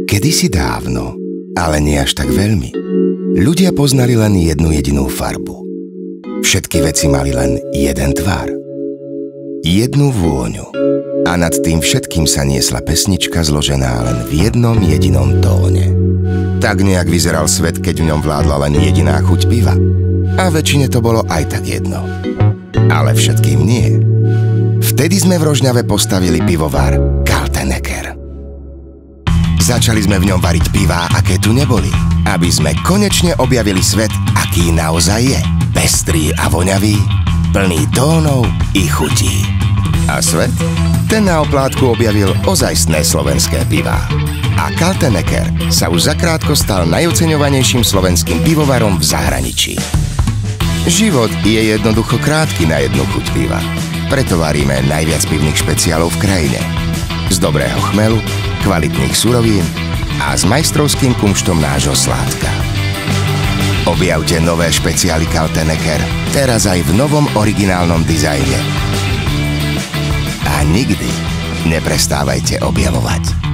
Kedysi dávno, ale nie až tak veľmi, ľudia poznali len jednu jedinú farbu. Všetky veci mali len jeden tvar, jednu vôňu a nad tým všetkým sa niesla pesnička zložená len v jednom jedinom tóne. Tak nejak vyzeral svet, keď v ňom vládla len jediná chuť piva. A väčšine to bolo aj tak jedno. Ale všetkým nie. Vtedy sme v Rožňave postavili pivovar Kaltenecker. Začali sme v ňom variť pivá, aké tu neboli, aby sme konečne objavili svet, aký naozaj je. Pestrý a voňavý, plný tónov i chutí. A svet? Ten na oplátku objavil ozajstné slovenské pivá. A Kaltenecker sa už zakrátko stal najoceňovanejším slovenským pivovarom v zahraničí. Život je jednoducho krátky na jednu chuť piva. Preto varíme najviac pivných špeciálov v krajine. Z dobrého chmelu, kvalitných surovín a s majstrovským kumštom nášho sládka. Objavte nové špeciály Kaltenecker teraz aj v novom originálnom dizajne. A nikdy neprestávajte objavovať.